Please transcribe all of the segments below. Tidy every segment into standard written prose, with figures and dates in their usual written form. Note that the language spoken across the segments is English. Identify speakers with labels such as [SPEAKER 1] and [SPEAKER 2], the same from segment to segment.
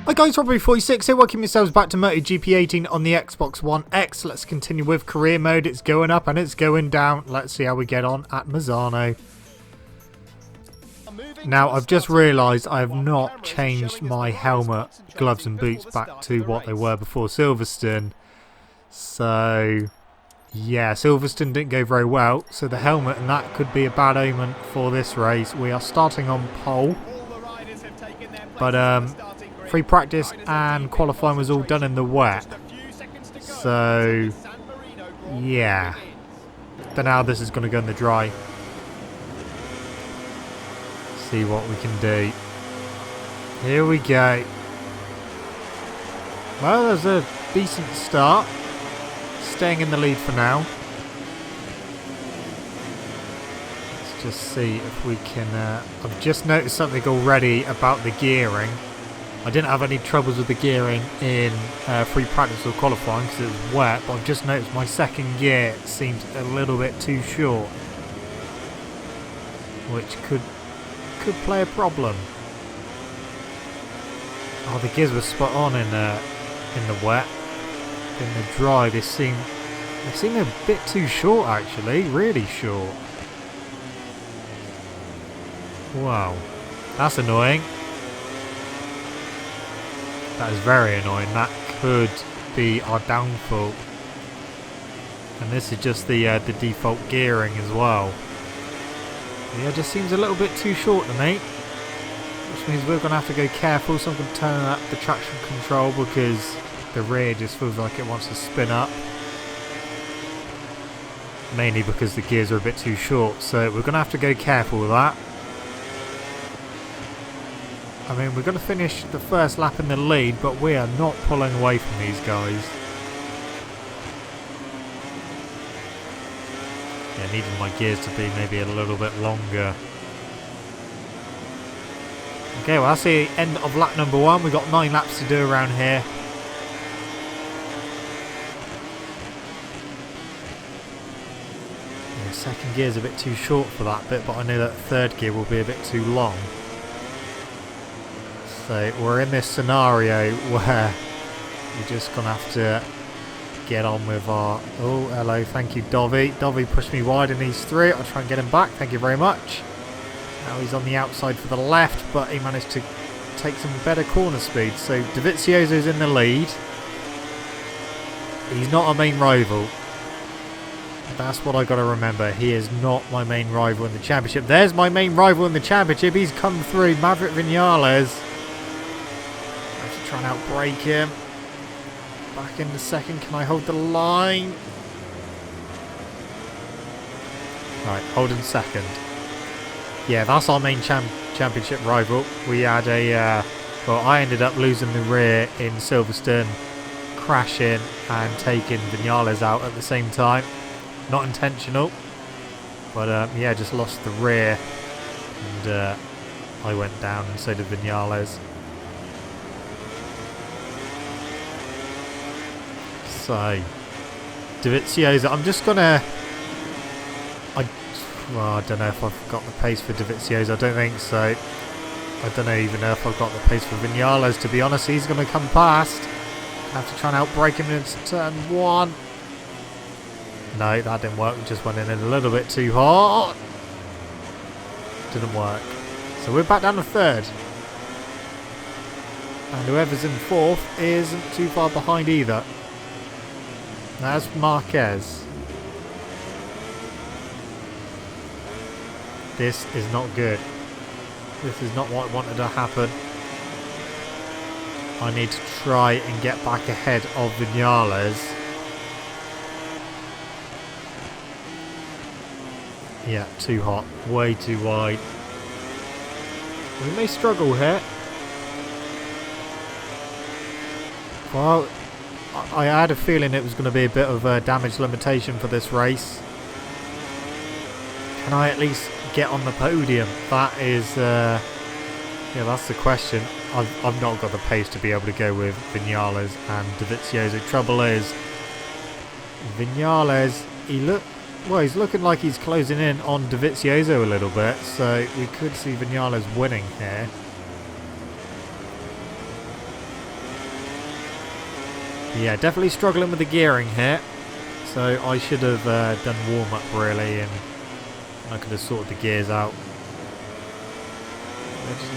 [SPEAKER 1] Hi guys, Robbie46 here, welcome yourselves back to MotoGP 18 on the Xbox One X. Let's continue with career mode. It's going up and it's going down. Let's see how we get on at Mazzano. Now, I've just realised I have not changed my helmet, gloves and boots back to what they were before Silverstone. So, yeah, Silverstone didn't go very well. So the helmet and that could be a bad omen for this race. We are starting on pole. But, free practice and qualifying was all done in the wet. So, yeah. Don't know how this is going to go in the dry. See what we can do. Here we go. Well, there's a decent start. Staying in the lead for now. Let's just see if we can... I've just noticed something already about the gearing. I didn't have any troubles with the gearing in free practice or qualifying because it was wet, but I've just noticed my second gear seems a little bit too short, which could play a problem. Oh, the gears were spot on in the wet. In the dry, they seem a bit too short actually, really short. Wow, that's annoying. That is very annoying. That could be our downfall. And this is just the default gearing as well. Yeah, it just seems a little bit too short to me. Which means we're going to have to go careful. So I'm going to turn up the traction control because the rear just feels like it wants to spin up. Mainly because the gears are a bit too short. So we're going to have to go careful with that. I mean, we're going to finish the first lap in the lead, but we are not pulling away from these guys. Yeah, needing my gears to be maybe a little bit longer. Okay, well that's the end of lap number 1. We've got 9 laps to do around here. Yeah, second gear's a bit too short for that bit, but I know that third gear will be a bit too long. So we're in this scenario where we're just going to have to get on with our... Oh, hello, thank you, Dovey. Dovey pushed me wide and he's through. I'll try and get him back. Thank you very much. Now he's on the outside for the left, but he managed to take some better corner speed. So DeVizioso's in the lead. He's not our main rival. That's what I got to remember. He is not my main rival in the championship. There's my main rival in the championship. He's come through, Maverick Vinales. Try and outbrake him. Back in the second. Can I hold the line? Right, holding second. Yeah, that's our main championship rival. We had a... well, I ended up losing the rear in Silverstone, crashing and taking Vinales out at the same time. Not intentional. But, yeah, just lost the rear. And I went down and so did Vinales. So, DeVizioso, I'm just gonna... I don't know if I've got the pace for DeVizioso, I don't think so. I don't even know if I've got the pace for Vinales, to be honest. He's going to come past. I have to try and outbrake him into turn 1. No, that didn't work. We just went in a little bit too hard. Didn't work. So we're back down to third. And whoever's in fourth isn't too far behind either. That's Marquez. This is not good. This is not what I wanted to happen. I need to try and get back ahead of Vinales. Yeah, too hot. Way too wide. We may struggle here. Well, I had a feeling it was going to be a bit of a damage limitation for this race. Can I at least get on the podium? That is, yeah, that's the question. I've not got the pace to be able to go with Vinales and DeVizioso. Trouble is, Vinales, he's looking like he's closing in on DeVizioso a little bit, so we could see Vinales winning here. Yeah, definitely struggling with the gearing here. So I should have done warm-up really, and I could have sorted the gears out.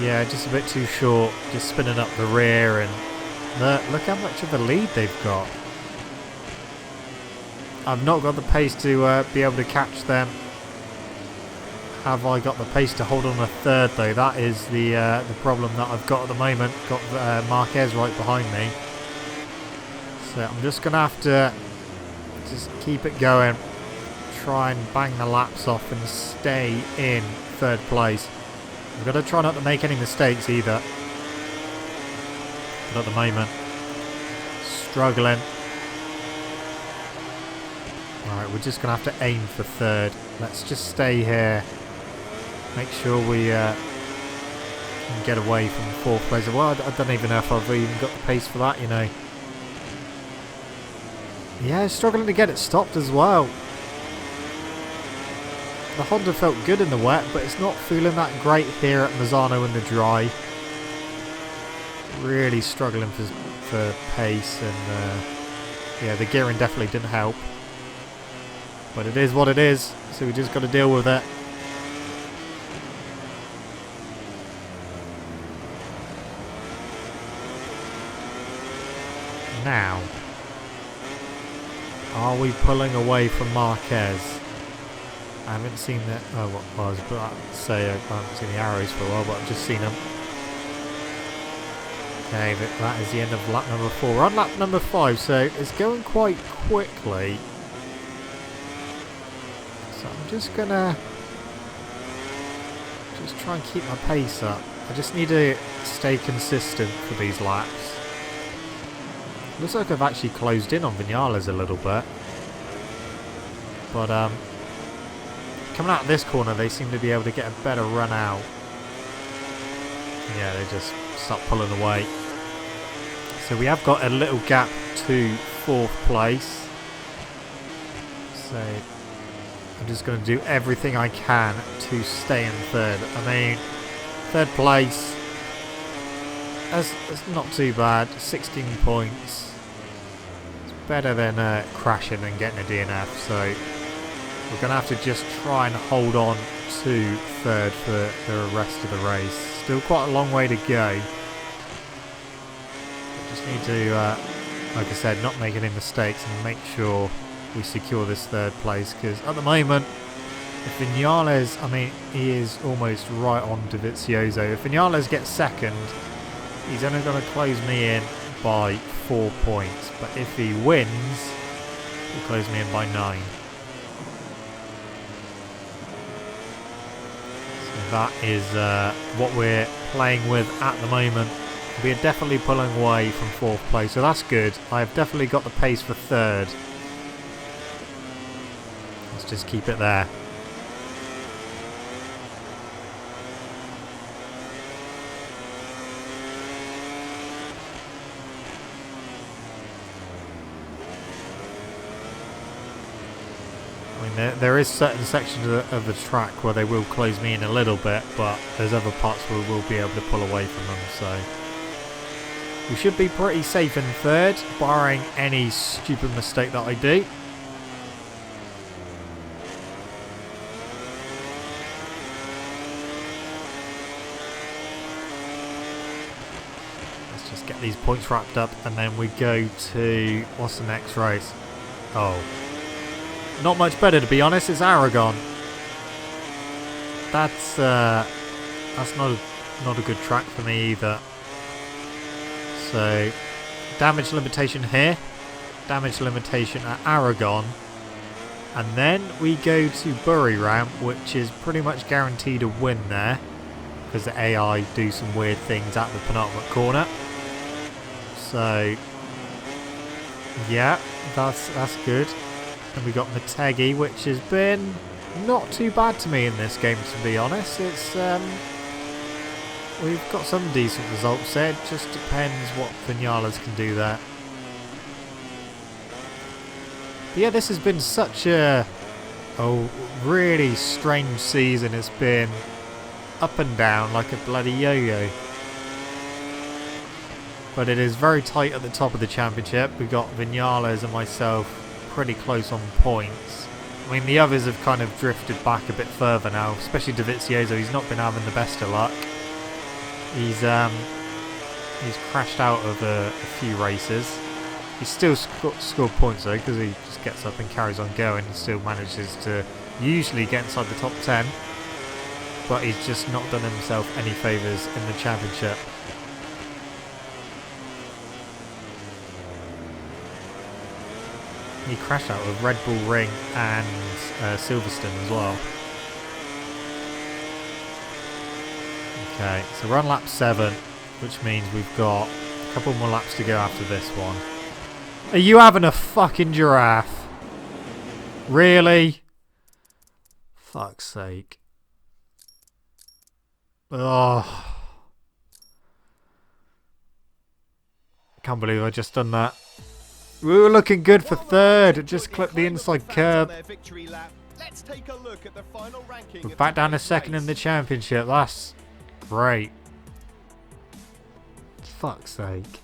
[SPEAKER 1] Yeah, just a bit too short, just spinning up the rear, and look how much of a lead they've got. I've not got the pace to be able to catch them. Have I got the pace to hold on a third though? That is the problem that I've got at the moment. Got Marquez right behind me. So I'm just going to have to just keep it going. Try and bang the laps off and stay in third place. I've got to try not to make any mistakes either. But at the moment, struggling. Alright, we're just going to have to aim for third. Let's just stay here. Make sure we can get away from fourth place. Well, I don't even know if I've even got the pace for that, you know. Yeah, struggling to get it stopped as well. The Honda felt good in the wet, but it's not feeling that great here at Mazzano in the dry. Really struggling for pace, and yeah, the gearing definitely didn't help. But it is what it is, so we just got to deal with it. Now, are we pulling away from Marquez? I haven't seen that. Oh, well, I was about to say I haven't seen the arrows for a while, but I've just seen them. Okay, that is the end of lap number 4. We're on lap number 5, so it's going quite quickly. So I'm just gonna try and keep my pace up. I just need to stay consistent for these laps. Looks like I've actually closed in on Vinales a little bit. But coming out of this corner, they seem to be able to get a better run out. Yeah, they just start pulling away. So we have got a little gap to 4th place. So I'm just going to do everything I can to stay in 3rd. I mean, 3rd place, that's not too bad. 16 points. It's better than crashing and getting a DNF. So we're going to have to just try and hold on to 3rd for the rest of the race. Still quite a long way to go. Just need to, like I said, not make any mistakes and make sure we secure this 3rd place, because at the moment, if Vinales, I mean, he is almost right on to Vizioso. If Vinales gets 2nd, he's only going to close me in by 4 points, but if he wins, he'll close me in by 9. So that is what we're playing with at the moment. We're definitely pulling away from 4th place, so that's good. I've definitely got the pace for 3rd. Let's just keep it there. I mean, there is certain sections of the track where they will close me in a little bit, but there's other parts where we'll be able to pull away from them, so we should be pretty safe in 3rd, barring any stupid mistake that I do. Let's just get these points wrapped up, and then we go to, what's the next race? Oh, not much better, to be honest. It's Aragon. That's not a good track for me either. So, damage limitation here, damage limitation at Aragon, and then we go to Bury Ramp, which is pretty much guaranteed a win there, because the AI do some weird things at the penultimate corner. So, yeah, that's good. And we got Mategi, which has been not too bad to me in this game, to be honest. It's we've got some decent results there. It just depends what Vinales can do there. But yeah, this has been such a really strange season. It's been up and down like a bloody yo-yo. But it is very tight at the top of the championship. We've got Vinales and myself pretty close on points. I mean, the others have kind of drifted back a bit further now, especially Dovizioso. He's not been having the best of luck. He's crashed out of a few races. He's still scored points though, because he just gets up and carries on going and still manages to usually get inside the top 10. But he's just not done himself any favours in the championship. He crashed out of Red Bull Ring and Silverstone as well. Okay, so we're on lap 7, which means we've got a couple more laps to go after this one. Are you having a fucking giraffe? Really? Fuck's sake. Oh. Can't believe I just done that. We were looking good for third. It just clipped the inside curb. We're back down to second in the championship. That's great. Fuck's sake.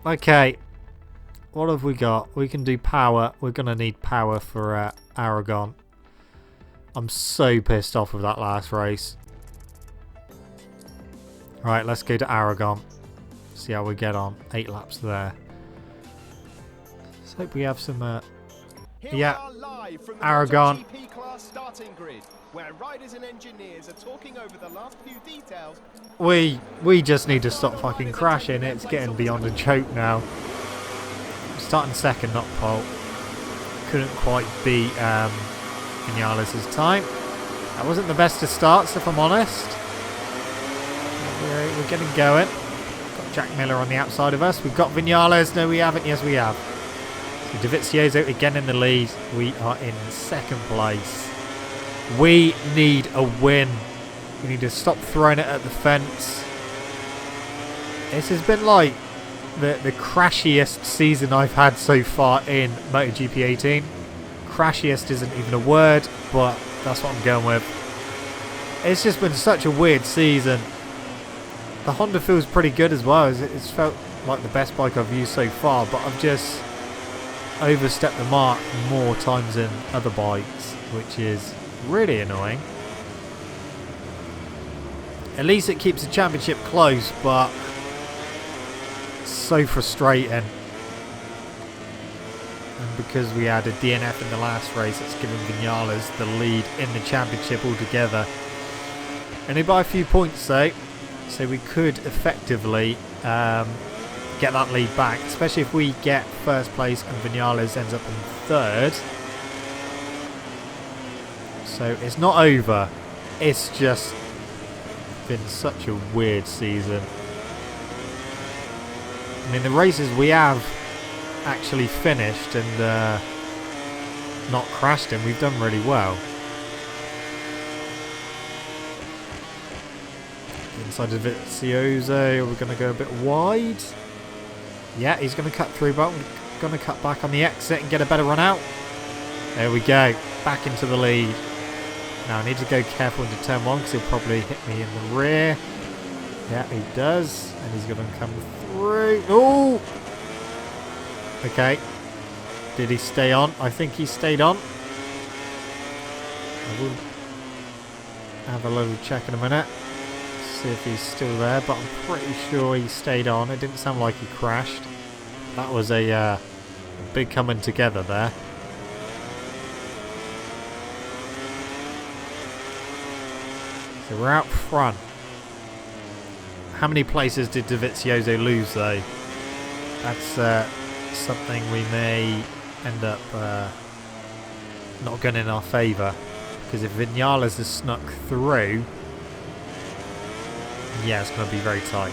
[SPEAKER 1] Okay. What have we got? We can do power. We're going to need power for Aragon. I'm so pissed off with that last race. Right, let's go to Aragon. See how we get on. 8 laps there. Let's hope we have some... yeah, Aragon.
[SPEAKER 2] MotoGP class starting grid, where riders and engineers are talking over the last few details.
[SPEAKER 1] We just need to stop fucking crashing. It's getting beyond a joke now. Starting second, not pole. Couldn't quite beat Vinales' time. That wasn't the best of starts, if I'm honest. We're getting going. Got Jack Miller on the outside of us. We've got Vinales. No, we haven't. Yes, we have. So Dovizioso again in the lead. We are in second place. We need a win. We need to stop throwing it at the fence. This has been like the crashiest season I've had so far in MotoGP 18. Crashiest isn't even a word, but that's what I'm going with. It's just been such a weird season. The Honda feels pretty good as well. It's felt like the best bike I've used so far, but I've just overstepped the mark more times than other bikes, which is really annoying. At least it keeps the championship close, but so frustrating. And because we had a DNF in the last race, it's given Vinales the lead in the championship altogether. Only by a few points though, so we could effectively get that lead back, especially if we get first place and Vinales ends up in third. So it's not over, it's just been such a weird season. I mean, the races we have actually finished and not crashed in, we've done really well. Inside of Dovizioso, we're going to go a bit wide. Yeah, he's going to cut through, but we're going to cut back on the exit and get a better run out. There we go, back into the lead. Now I need to go careful into turn 1 because he'll probably hit me in the rear. Yeah, he does, and he's going to come through. Oh! Okay. Did he stay on? I think he stayed on. I will have a little check in a minute. See if he's still there, but I'm pretty sure he stayed on. It didn't sound like he crashed. That was a big coming together there. So we're out front. How many places did Dovizioso lose though? That's something we may end up not going in our favour, because if Vinales has snuck through, yeah, it's going to be very tight.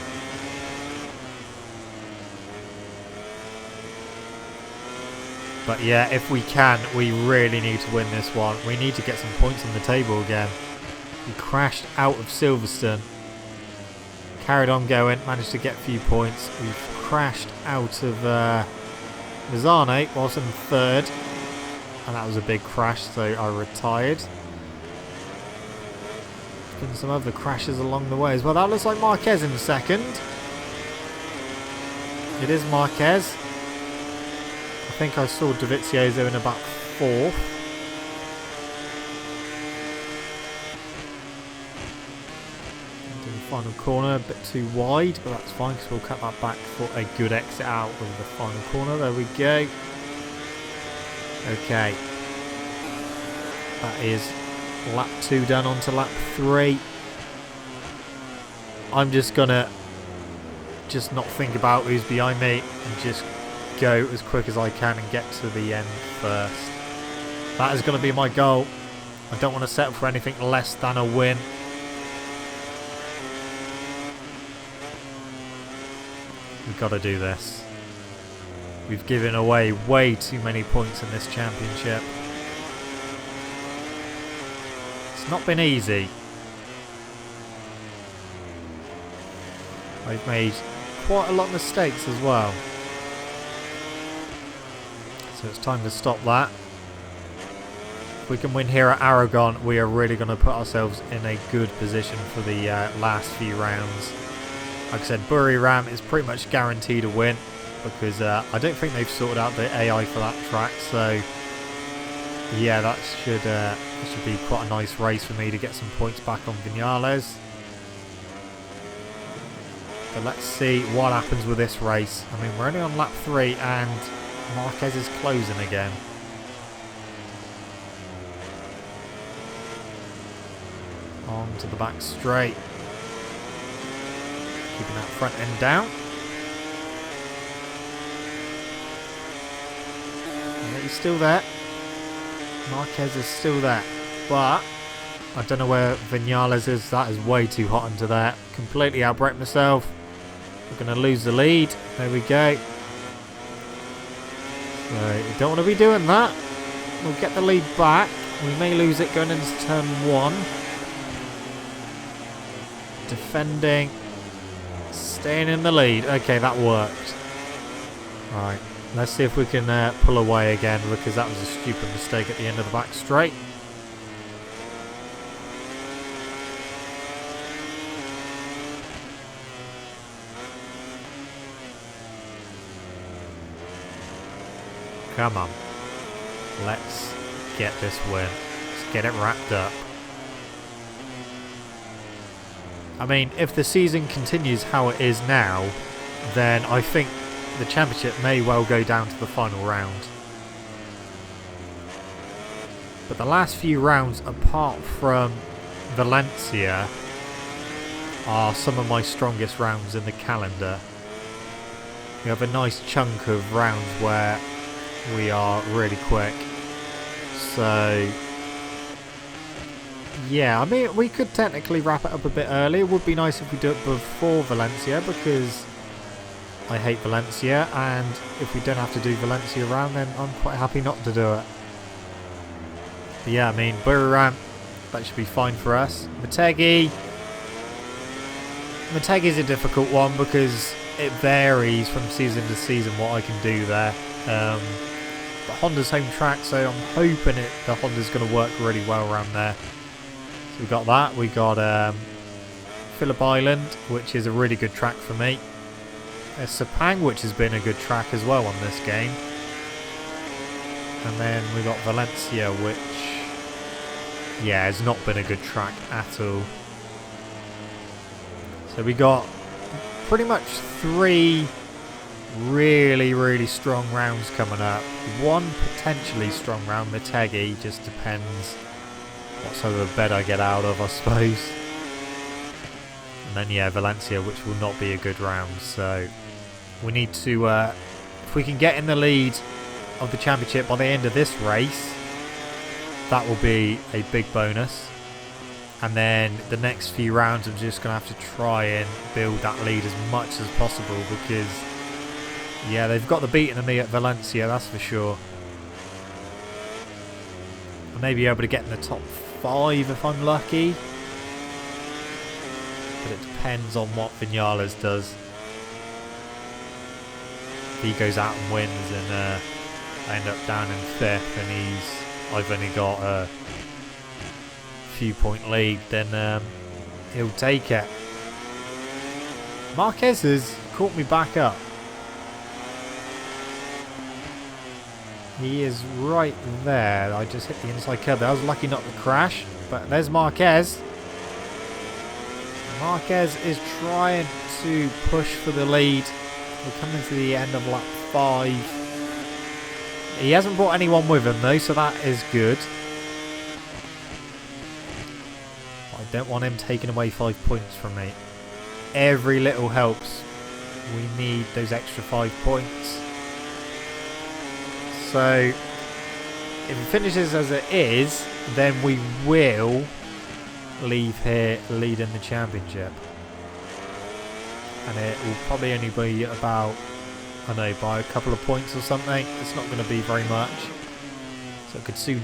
[SPEAKER 1] But yeah, if we can, we really need to win this one. We need to get some points on the table again. We crashed out of Silverstone. Carried on going, managed to get a few points. We've crashed out of Misano whilst in third. And that was a big crash, so I retired. been some other crashes along the way as well. That looks like Marquez in second. It is Marquez. I think I saw Dovizioso in about fourth. Into the final corner, a bit too wide, but that's fine because we'll cut that back for a good exit out of the final corner. There we go. Okay. That is lap 2 done, on to lap 3. I'm just gonna not think about who's behind me and just go as quick as I can and get to the end first. That is going to be my goal. I don't want to settle for anything less than a win. We've got to do this. We've given away way too many points in this championship. It's not been easy. I've made quite a lot of mistakes as well. So it's time to stop that. If we can win here at Aragon, we are really going to put ourselves in a good position for the last few rounds. Like I said, Buriram is pretty much guaranteed a win because I don't think they've sorted out the AI for that track. So yeah, that should be quite a nice race for me to get some points back on Viñales. But let's see what happens with this race. I mean, we're only on lap 3 and Marquez is closing again. On to the back straight. Keeping that front end down. Yeah, he's still there. Marquez is still there. But I don't know where Viñales is. That is way too hot into there. Completely outbraked myself. We're going to lose the lead. There we go. So you don't want to be doing that. We'll get the lead back. We may lose it going into turn 1. Defending. Staying in the lead. Okay, that worked. Right. Let's see if we can pull away again because that was a stupid mistake at the end of the back straight. Come on. Let's get this win. Let's get it wrapped up. I mean, if the season continues how it is now, then I think the championship may well go down to the final round. But the last few rounds, apart from Valencia, are some of my strongest rounds in the calendar. We have a nice chunk of rounds where we are really quick. So yeah, I mean, we could technically wrap it up a bit early. It would be nice if we do it before Valencia because I hate Valencia, and if we don't have to do Valencia around, then I'm quite happy not to do it. But yeah, I mean, Buriram, that should be fine for us. Motegi's a difficult one because it varies from season to season what I can do there. But Honda's home track, so I'm hoping the Honda's going to work really well around there. So we got that. We got Phillip Island, which is a really good track for me. There's Sepang, which has been a good track as well on this game. And then we got Valencia, which, yeah, has not been a good track at all. So we got pretty much 3 really, really strong rounds coming up. One potentially strong round, Motegi, just depends what sort of bed I get out of, I suppose. And then, yeah, Valencia, which will not be a good round. So we need to, if we can get in the lead of the championship by the end of this race, that will be a big bonus. And then the next few rounds, I'm just going to have to try and build that lead as much as possible because, yeah, they've got the beating of me at Valencia, that's for sure. I may be able to get in the top 5 if I'm lucky. But it depends on what Viñales does. If he goes out and wins and I end up down in 5th and I've only got a few point lead, then He'll take it. Marquez has caught me back up. He is right there. I just hit the inside curb. I was lucky not to crash. But there's Marquez. Marquez is trying to push for the lead. We're coming to the end of lap 5. He hasn't brought anyone with him though, so that is good. I don't want him taking away 5 points from me. Every little helps. We need those extra 5 points. So, if it finishes as it is, then we will leave here leading the championship. And it will probably only be about, I don't know, by a couple of points or something. It's not going to be very much. So it could soon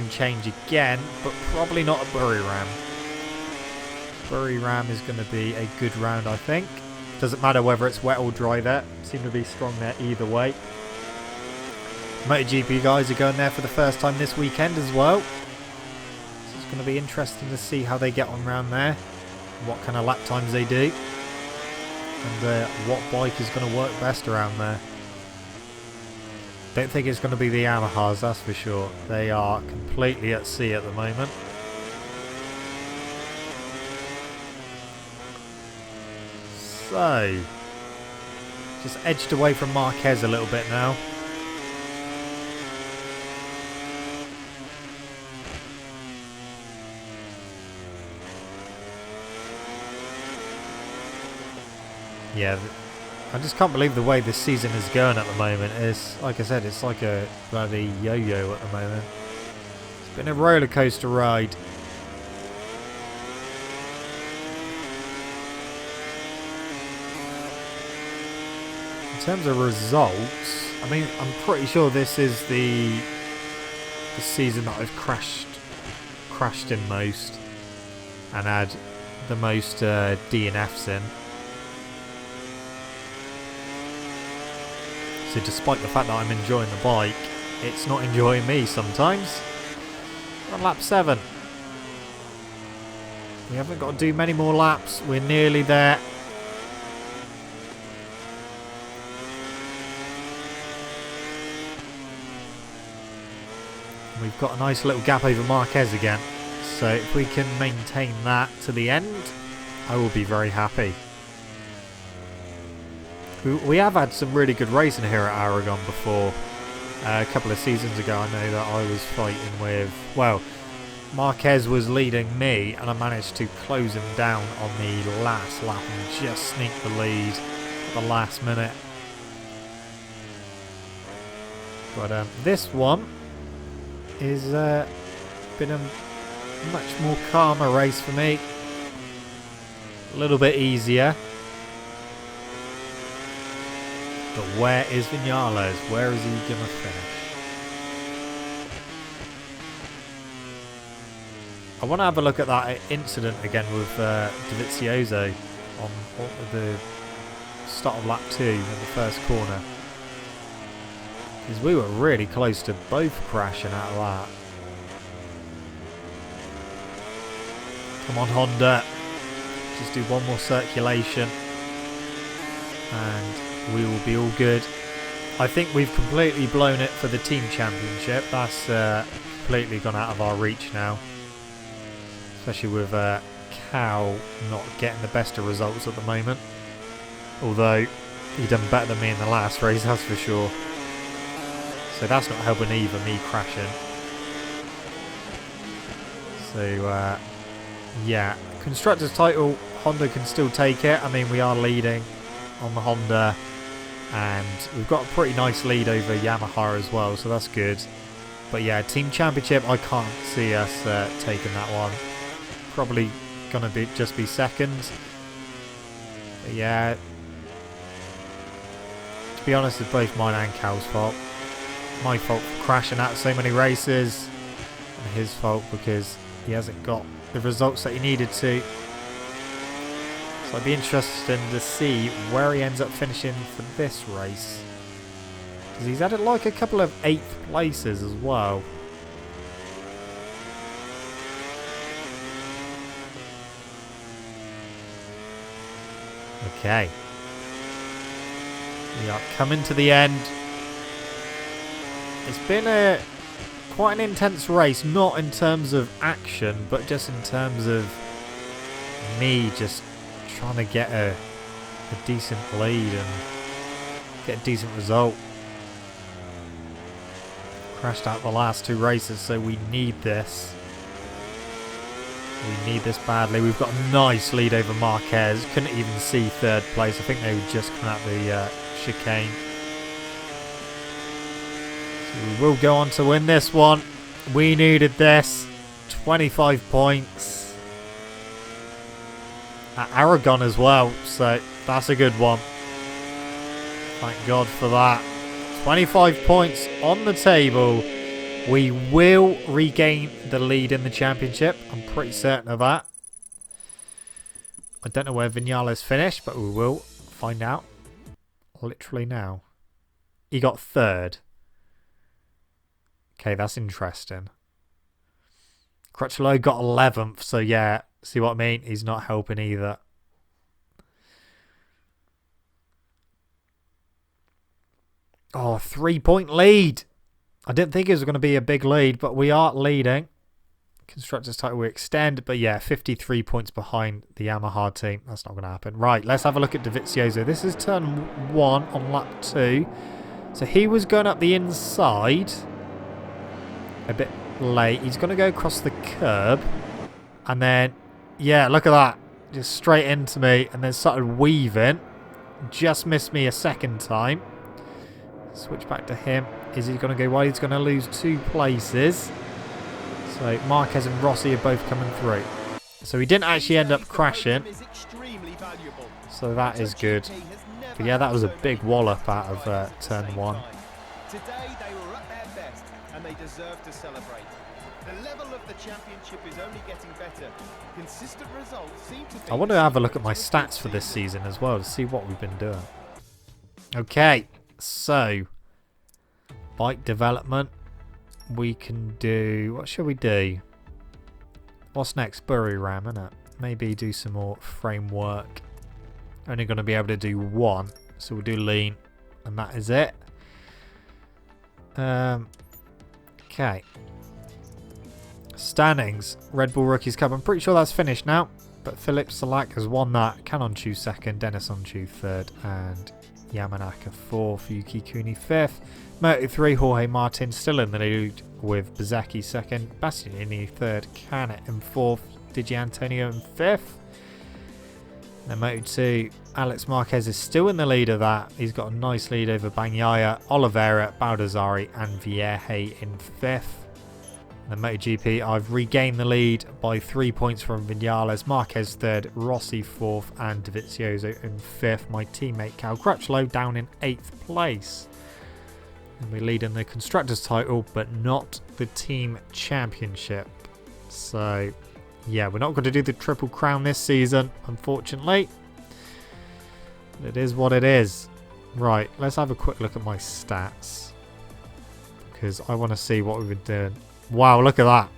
[SPEAKER 1] change again, but probably not at Buriram. Buriram is going to be a good round, I think. Doesn't matter whether it's wet or dry there. Seem to be strong there either way. MotoGP guys are going there for the first time this weekend as well. So it's going to be interesting to see how they get on around there. What kind of lap times they do. And what bike is going to work best around there. Don't think it's going to be the Yamahas, that's for sure. They are completely at sea at the moment. So, just edged away from Marquez a little bit now. Yeah, I just can't believe the way this season is going at the moment. It's, like I said, it's like a bloody yo-yo at the moment. It's been a roller coaster ride. In terms of results, I mean, I'm pretty sure this is the season that I've crashed in most and had the most DNFs in. So despite the fact that I'm enjoying the bike, it's not enjoying me sometimes. We're on lap 7. We haven't got to do many more laps. We're nearly there. We've got a nice little gap over Marquez again. So if we can maintain that to the end, I will be very happy. We have had some really good racing here at Aragon before. A couple of seasons ago, I know that I was fighting with... Well, Marquez was leading me, and I managed to close him down on the last lap and just sneak the lead at the last minute. But this one is been a much more calmer race for me. A little bit easier. But where is Vinales? Where is he going to finish? I want to have a look at that incident again with Dovizioso on the start of lap 2 in the first corner. Because we were really close to both crashing out of that. Come on, Honda. Just do one more circulation. And we will be all good. I think we've completely blown it for the team championship. That's completely gone out of our reach now. Especially with Cow not getting the best of results at the moment. Although he done better than me in the last race, that's for sure. So that's not helping either, me crashing. So yeah, Constructors title, Honda can still take it. I mean, we are leading on the Honda. And we've got a pretty nice lead over Yamaha as well, so that's good. But yeah, Team Championship, I can't see us taking that one. Probably going to just be second. But yeah, to be honest, it's both mine and Cal's fault. My fault for crashing out so many races, and his fault because he hasn't got the results that he needed to. So I'd be interested to see where he ends up finishing for this race. Because he's had like a couple of 8th places as well. Okay. We are coming to the end. It's been quite an intense race, not in terms of action, but just in terms of me just trying to get a decent lead and get a decent result. Crashed out the last 2 races, so we need this. We need this badly. We've got a nice lead over Marquez. Couldn't even see 3rd place. I think they were just coming out the chicane. So we will go on to win this one. We needed this. 25 points. At Aragon as well, so that's a good one. Thank God for that. 25 points on the table. We will regain the lead in the championship. I'm pretty certain of that. I don't know where Vinales finished, but we will find out literally now. He got 3rd. Okay, that's interesting. Crutchlow got 11th, so yeah, see what I mean? He's not helping either. Oh, 3-point lead. I didn't think it was going to be a big lead, but we are leading. Constructors title we extend, but yeah, 53 points behind the Yamaha team. That's not going to happen. Right, let's have a look at DeVizioso. This is turn 1 on lap 2. So he was going up the inside a bit late. He's going to go across the curb. And then, yeah, look at that. Just straight into me and then started weaving. Just missed me a second time. Switch back to him. Is he going to go wide? He's going to lose 2 places. So Marquez and Rossi are both coming through. So he didn't actually end up crashing. So that is good. But yeah, that was a big wallop out of turn 1.
[SPEAKER 2] Today they were at their best and they deserve to celebrate. The level of the championship is only getting better. Consistent results seem to be...
[SPEAKER 1] I want to have a look at my stats for this season as well to see what we've been doing. Okay, so bike development. We can do... What shall we do? What's next? Bury Ram, isn't it? Maybe do some more framework. Only going to be able to do 1. So we'll do lean. And that is it. Okay. Standings. Red Bull Rookies Cup. I'm pretty sure that's finished now. But Philip Salak has won that. Canonchu 2nd. Dennis Onchu 3rd. And Yamanaka 4th. Yuki Kuni 5th. Moto3, Jorge Martin still in the lead with Bezecchi 2nd, Bastianini 3rd, Canet in 4th, Digi Antonio in 5th. Then Moto2, Alex Marquez is still in the lead of that. He's got a nice lead over Bagnaia, Oliveira, Baldassari and Vierge in 5th. Then MotoGP, I've regained the lead by 3 points from Vinales, Marquez 3rd, Rossi 4th and Dovizioso in 5th. My teammate Cal Crutchlow down in 8th place. And we lead in the Constructors title, but not the Team Championship. So, yeah, we're not going to do the Triple Crown this season, unfortunately. But it is what it is. Right, let's have a quick look at my stats. Because I want to see what we've been doing. Wow, look at that.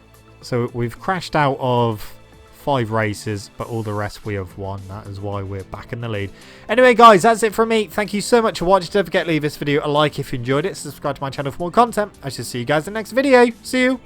[SPEAKER 1] So we've crashed out of 5 races, but all the rest we have won. That is why we're back in the lead. Anyway, guys, that's it from me. Thank you so much for watching. Don't forget to leave this video a like if you enjoyed it. Subscribe to my channel for more content. I shall see you guys in the next video. See you.